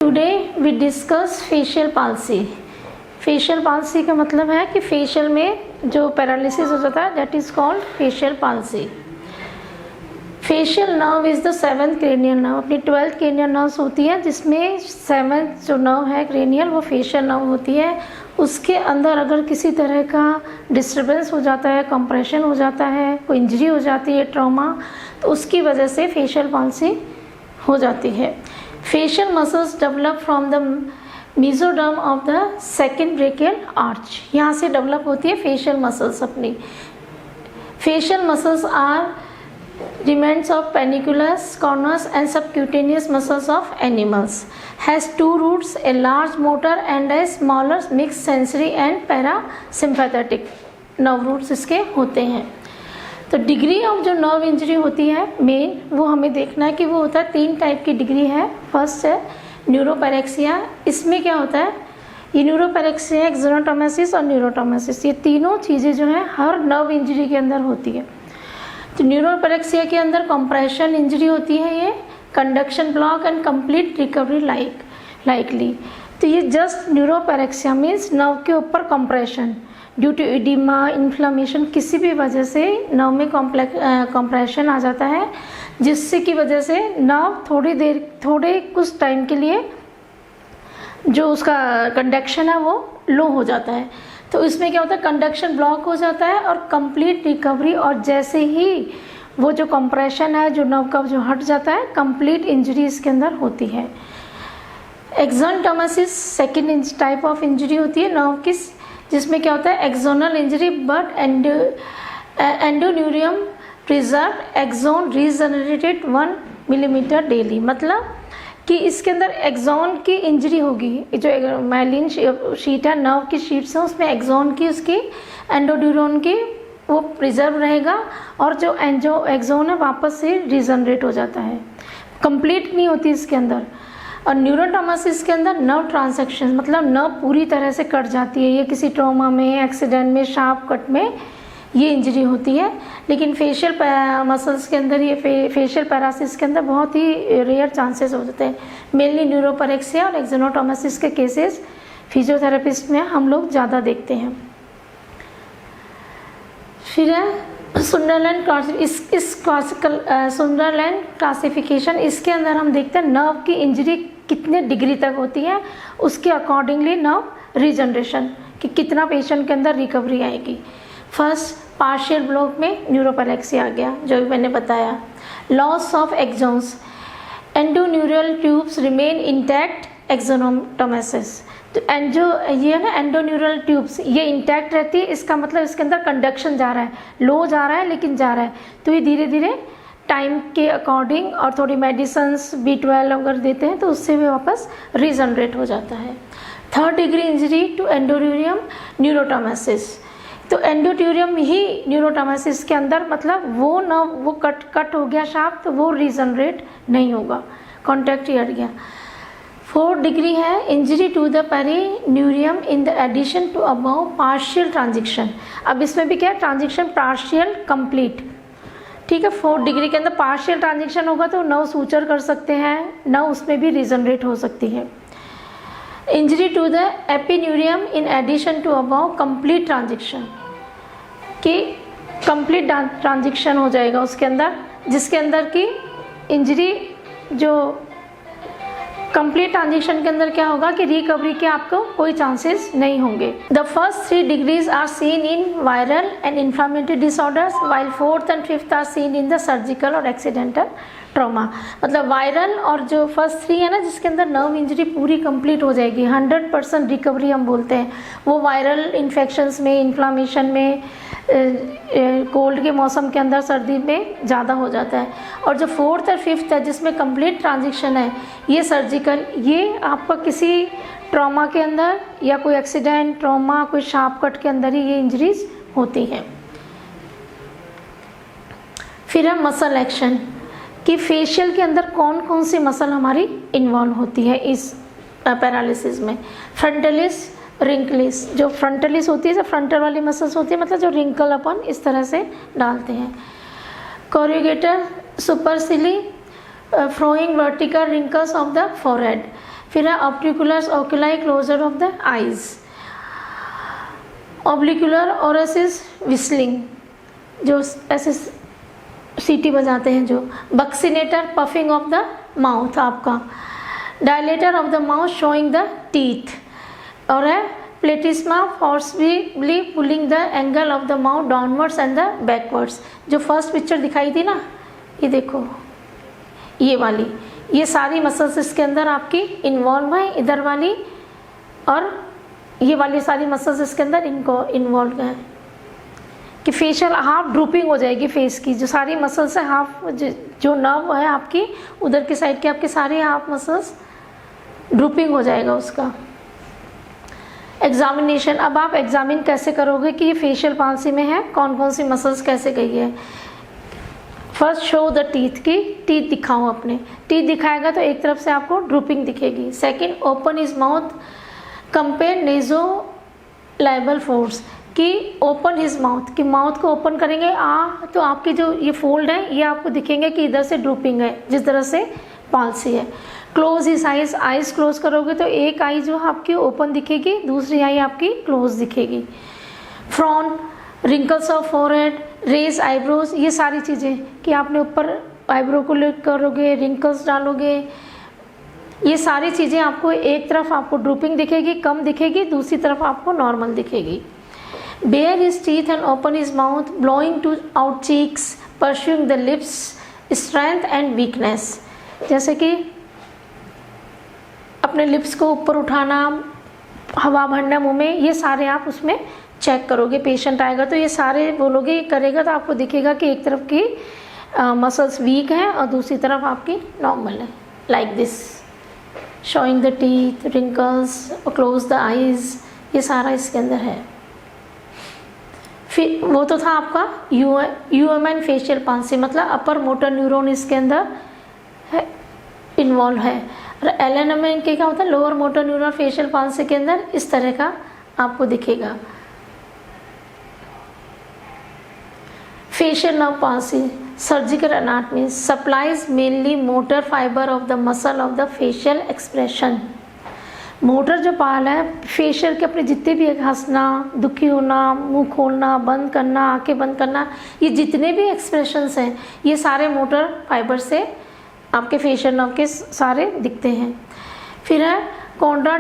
Today we discuss facial palsy. Facial palsy का मतलब है कि फेशियल में जो पैरालिसिस हो जाता है that is called facial palsy. Facial nerve is the 7th cranial nerve. अपनी 12th क्रेनियल नर्व्स होती है जिसमें 7th जो नर्व है क्रेनियल वो फेशियल नर्व होती है। उसके अंदर अगर किसी तरह का डिस्टर्बेंस हो जाता है, कंप्रेशन हो जाता है, कोई इंजरी हो जाती है, ट्रॉमा, तो उसकी वजह से फेशियल पाल्सी हो जाती है। Facial muscles develop from the mesoderm of the second branchial arch. यहाँ से डेवलप होती है फेशियल मसल्स अपनी। Facial muscles are remains of panniculus, cornus and subcutaneous muscles of animals. Has two roots, a large motor and a smaller mixed sensory and parasympathetic nerve roots इसके होते हैं। तो degree of जो nerve injury होती है main वो हमें देखना है कि वो होता है 3 टाइप की डिग्री है। फर्स्ट है न्यूरोपैरेक्सिया। इसमें क्या होता है, ये न्यूरोपैरेक्सिया, एक्सोनोटोमेसिस और न्यूरोटोमेसिस, ये तीनों चीज़ें जो है हर नर्व इंजरी के अंदर होती है। तो न्यूरोपैरेक्सिया के अंदर कंप्रेशन इंजरी होती है, ये conduction block and complete recovery likely. तो ये जस्ट न्यूरोपैरेक्सिया मीन्स नर्व के ऊपर compression due to oedema, inflammation, किसी भी वजह से नर्व में कंप्रेशन आ जाता है जिससे की वजह से नर्व थोड़े कुछ टाइम के लिए जो उसका कंडक्शन है वो लो हो जाता है। तो इसमें क्या होता है, कंडक्शन ब्लॉक हो जाता है और कंप्लीट रिकवरी, और जैसे ही वो जो कंप्रेशन है जो नर्व का जो हट जाता है कंप्लीट इंजरी इसके अंदर होती है। Axonotmesis second type of injury होती है नर्व की, जिसमें क्या होता है axonal injury but endoneurium preserve axon regenerated 1 millimetre daily. मतलब कि इसके अंदर एक्सोन की इंजरी होगी, जो माइलिन शीट है नर्व की शीट्स है उसमें एक्सोन की उसकी एंडोड्यूरोन की वो प्रिजर्व रहेगा और जो एक्सोन है वापस से रीजनरेट हो जाता है, कंप्लीट नहीं होती इसके अंदर। और न्यूरोटोमेसिस के अंदर नर्व ट्रांसेक्शन मतलब नर्व पूरी तरह से कट जाती है। ये किसी ट्रॉमा में, एक्सीडेंट में, शार्प कट में ये इंजरी होती है। लेकिन फेशियल मसल्स के अंदर, ये फेशियल पैरासिस के अंदर बहुत ही रेयर चांसेस हो जाते हैं। मेनली न्यूरोपैरेक्सिया और एक्सोनोटोमेसिस के केसेस फिजियोथेरेपिस्ट में हम लोग ज़्यादा देखते हैं। फिर है सुंडरलैंड सुंडरलैंड क्लासिफिकेशन। इसके अंदर हम देखते हैं नर्व की इंजरी कितने डिग्री तक होती है, उसके अकॉर्डिंगली नर्व रीजनरेशन कि कितना पेशेंट के अंदर रिकवरी आएगी। फर्स्ट पार्शियल ब्लॉक में न्यूरोपैरेक्सिया आ गया जो भी मैंने बताया। Loss of axons, endoneural tubes remain intact axonotmesis. तो ये है ना एंडोन्यूरल ट्यूब्स ये इंटैक्ट रहती है, इसका मतलब इसके अंदर कंडक्शन जा रहा है, लो जा रहा है लेकिन जा रहा है। तो ये धीरे धीरे टाइम के अकॉर्डिंग और थोड़ी मेडिसन्स B12 अगर देते हैं तो उससे भी वापस रीजनरेट हो जाता है। 3rd degree injury to endoneurium neurotmesis. तो एंडोट्यूरियम ही न्यूरोटोमेसिस के अंदर मतलब वो नर्व वो कट हो गया शार्प तो वो रीजनरेट नहीं होगा, कॉन्टैक्ट ही हट गया। 4th डिग्री है injury to the perineurium in the addition to above partial transition. अब इसमें भी क्या है, ट्रांजिशन पार्शियल कंप्लीट, ठीक है। 4th डिग्री के अंदर पार्शियल ट्रांजिशन होगा तो नर्व सूचर कर सकते हैं, नर्व उसमें भी रीजनरेट हो सकती है। Injury to the epineurium in addition to above complete transition कि कंप्लीट ट्रांजिशन हो जाएगा उसके अंदर, जिसके अंदर की इंजरी जो कंप्लीट ट्रांजिशन के अंदर क्या होगा कि रिकवरी के आपको कोई चांसेस नहीं होंगे। The first 3 degrees are seen in viral and inflammatory disorders while 4th and 5th are seen in the surgical और एक्सीडेंटल ट्रॉमा। मतलब वायरल और जो फर्स्ट 3 है ना जिसके अंदर नर्व इंजरी पूरी कंप्लीट हो जाएगी, 100% रिकवरी हम बोलते हैं, वो वायरल इन्फेक्शंस में, इन्फ्लामेशन में, कोल्ड के मौसम के अंदर, सर्दी में ज़्यादा हो जाता है। और जो 4th और 5th है जिसमें कंप्लीट ट्रांजिशन है ये सर्जिकल, ये आपका किसी ट्रॉमा के अंदर या कोई एक्सीडेंट, ट्रॉमा, कोई शार्प कट के अंदर ही ये इंजरीज होती हैं। फिर है मसल एक्शन कि फेशियल के अंदर कौन कौन सी मसल हमारी इन्वॉल्व होती है इस पैरालिसिस में। फ्रंटलिस, रिंकलिस, जो फ्रंटलिस होती है जो फ्रंटल वाली मसल्स होती है मतलब जो रिंकल अपन इस तरह से डालते हैं। Corrugator supercilii frowning vertical wrinkles of the forehead. फिर है orbicularis oculi closure of the eyes, ऑब्लिकुलर ओरसिस विस्लिंग, जो ऐसे सीटी बजाते हैं जो, buccinator puffing of the mouth आपका, dilator of the mouth showing the teeth, और है platysma forcibly pulling the angle of the mouth downwards and the backwards. जो फर्स्ट पिक्चर दिखाई थी ना, ये देखो ये वाली, ये सारी मसल्स इसके अंदर आपकी इन्वॉल्व है, इधर वाली और ये वाली सारी मसल्स इसके अंदर इनको इन्वॉल्व है कि फेशियल हाफ ड्रूपिंग हो जाएगी फेस की, जो सारी मसल्स है हाफ, जो नर्व है आपकी उधर की साइड की आपकी सारी हाफ मसल्स ड्रूपिंग हो जाएगा उसका। एग्जामिनेशन, अब आप एग्जामिन कैसे करोगे कि ये फेशियल पाल्सी में है, कौन कौन सी मसल्स कैसे गई है। फर्स्ट शो द टीथ की, टीथ दिखाओ अपने, टीथ दिखाएगा तो एक तरफ से आपको ड्रूपिंग दिखेगी। Second, open his mouth, compare nasolabial folds कि ओपन हिज माउथ, कि माउथ को ओपन करेंगे तो आपकी जो ये फोल्ड है ये आपको दिखेंगे कि इधर से ड्रूपिंग है जिस तरह से पाल्सी है। Close his eyes, eyes close करोगे तो एक आई जो आपकी ओपन दिखेगी, दूसरी आई आपकी क्लोज दिखेगी। Frown, wrinkles of forehead, raise eyebrows, ये सारी चीज़ें कि आपने ऊपर आईब्रो को लिफ्ट करोगे, रिंकल्स डालोगे, ये सारी चीज़ें आपको एक तरफ आपको ड्रूपिंग दिखेगी, कम दिखेगी, दूसरी तरफ आपको नॉर्मल दिखेगी। Bare his teeth and open his mouth, blowing to out cheeks, pursuing the lips, strength and weakness, जैसे कि अपने लिप्स को ऊपर उठाना, हवा भरना मुंह में, ये सारे आप उसमें चेक करोगे। पेशेंट आएगा तो ये सारे बोलोगे, करेगा तो आपको दिखेगा कि एक तरफ की मसल्स वीक हैं और दूसरी तरफ आपकी नॉर्मल है, like this, showing the teeth, wrinkles, close the eyes, ये सारा इसके अंदर है। फिर वो तो था आपका यूएमएन फेशियल पाल्सी, मतलब अपर मोटर न्यूरॉन इसके अंदर है, इन्वॉल्व है। और एलएनएमएन के क्या होता है, lower motor neuron facial palsy के अंदर इस तरह का आपको दिखेगा। Facial nerve palsy, surgical anatomy, supplies mainly motor fibre of the muscle of the facial expression. Motor जो पाल है फेशियल के, अपने जितने भी हंसना, दुखी होना, मुंह खोलना, बंद करना, आंखें बंद करना, ये जितने भी एक्सप्रेशंस हैं ये सारे मोटर फाइबर से आपके फेशियल नर्व के सारे दिखते हैं। फिर है कॉन्ड्रा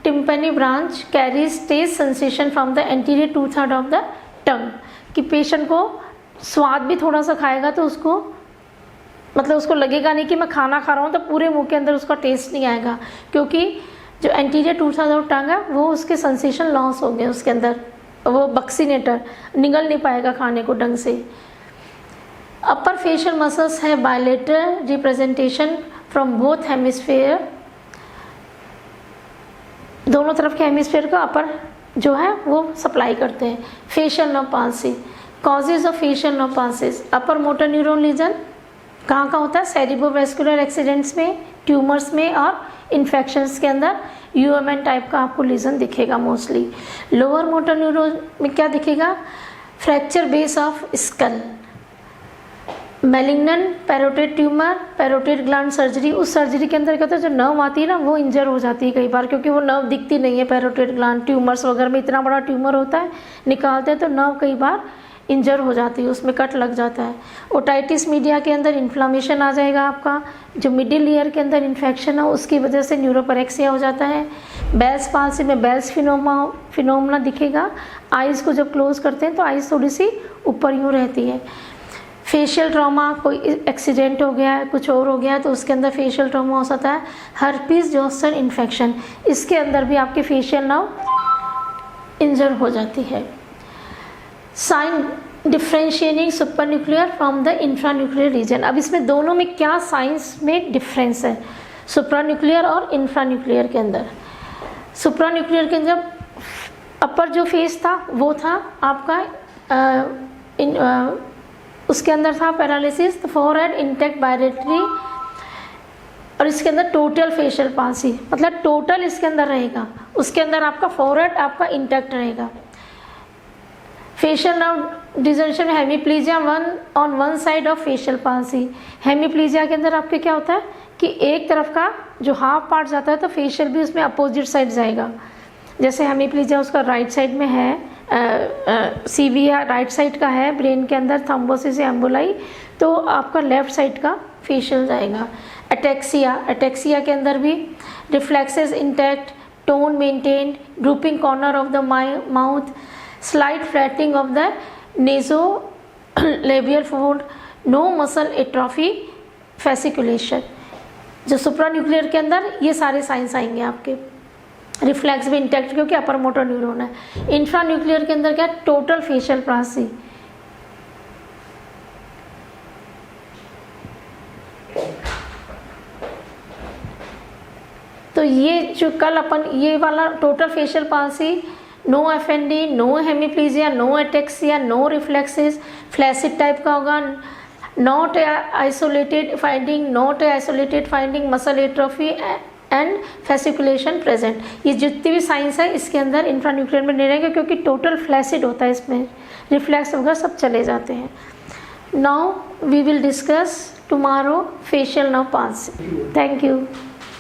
tympani branch carries taste sensation from the anterior 2/3 of the tongue, कि पेशेंट को स्वाद भी थोड़ा सा खाएगा तो उसको मतलब उसको लगेगा नहीं कि मैं खाना खा रहा हूँ, तो पूरे मुंह के अंदर उसका टेस्ट नहीं आएगा, क्योंकि जो एंटीरियर 2/3 ऑफ टंग है वो उसके सेंसेशन लॉस हो गए, उसके अंदर वो बक्सिनेटर निगल नहीं पाएगा खाने को ढंग से। अपर फेशियल मसल्स है bilateral representation from both hemisphere, दोनों तरफ के हेमिस्फीयर को अपर जो है वो सप्लाई करते हैं। Facial nerve palsy, causes of facial nerve palsies, upper motor neuron lesion कहाँ का होता है, सेरिब्रोवैस्कुलर एक्सीडेंट्स में, ट्यूमर्स में और इन्फेक्शंस के अंदर यूएमएन टाइप का आपको लीजन दिखेगा मोस्टली। लोअर मोटर न्यूरॉन में क्या दिखेगा, fracture base of skull, malignant parotid tumour, parotid gland surgery, उस सर्जरी के अंदर क्या होता है जो नर्व आती है ना वो इंजर हो जाती है कई बार, क्योंकि वो नर्व दिखती नहीं है। पैरोटिड ग्लैंड ट्यूमर्स वगैरह में इतना बड़ा ट्यूमर होता है, निकालते हैं तो नर्व कई बार इंजर हो जाती है, उसमें कट लग जाता है। ओटाइटिस मीडिया के अंदर इन्फ्लामेशन आ जाएगा आपका, जो मिडिल ईयर के अंदर इन्फेक्शन है उसकी वजह से न्यूरोपरेक्सिया हो जाता है। बेल्स पाल्सी में बेल्स फिनोमेना दिखेगा, आइज़ को जब क्लोज करते हैं तो आइज़ थोड़ी सी ऊपर यूँ रहती है। फेशियल ट्रॉमा, कोई एक्सीडेंट हो गया है, कुछ और हो गया है तो उसके अंदर फेशियल ट्रॉमा हो सकता है। हर्पीस जोस्टर इन्फेक्शन, इसके अंदर भी आपके फेशियल नर्व इंजर हो जाती है। Sign differentiating super nuclear from the infra nuclear region, अब इसमें दोनों में क्या साइंस में डिफरेंस है, सुप्रा न्यूक्लियर और इंफ्रा न्यूक्लियर के अंदर। सुप्रा न्यूक्लियर के अंदर अपर जो फेस था वो था आपका उसके अंदर था पैरालिसिस, फोरहेड इंटेक्ट बायरेटरी, और इसके अंदर टोटल फेशियल पाल्सी, मतलब टोटल इसके अंदर रहेगा, उसके अंदर आपका फोरहेड आपका इंटेक्ट रहेगा। फेशियल नर्व डिजनरेशन में hemiplegia one on one side of facial palsy, hemiplegia के अंदर आपके क्या होता है कि एक तरफ का जो हाफ पार्ट जाता है तो फेशियल भी उसमें अपोजिट साइड जाएगा। जैसे हेमीप्लीजिया उसका राइट साइड में है, सीविया राइट साइड का है, ब्रेन के अंदर थ्रोम्बोसिस या एम्बोलाई, तो आपका लेफ्ट साइड का फेशियल जाएगा। अटैक्सिया के अंदर भी reflexes intact, tone maintained, drooping corner of the mouth, slight flattening of the nasolabial fold, no muscle atrophy, fasciculation. जो सुप्रान्यूक्लियर के अंदर ये सारे साइंस आएंगे आपके। रिफ्लेक्स भी इंटैक्ट क्योंकि अपर मोटर न्यूरॉन है। इंफ्रान्यूक्लियर के अंदर क्या, टोटल फेशियल प्लासी। तो ये जो कल अपन ये वाला total facial palsy, no FND, no hemiplegia, no ataxia, no reflexes, flaccid type का होगा, not isolated finding, muscle atrophy and fasciculation present. ये जितनी भी साइंस है इसके अंदर इंफ्रान्यूक्लियर में नहीं रहेंगे क्योंकि टोटल फ्लैसिड होता है, इसमें रिफ्लेक्स वगैरह सब चले जाते हैं। Now we will discuss tomorrow facial nerve palsy. Thank you.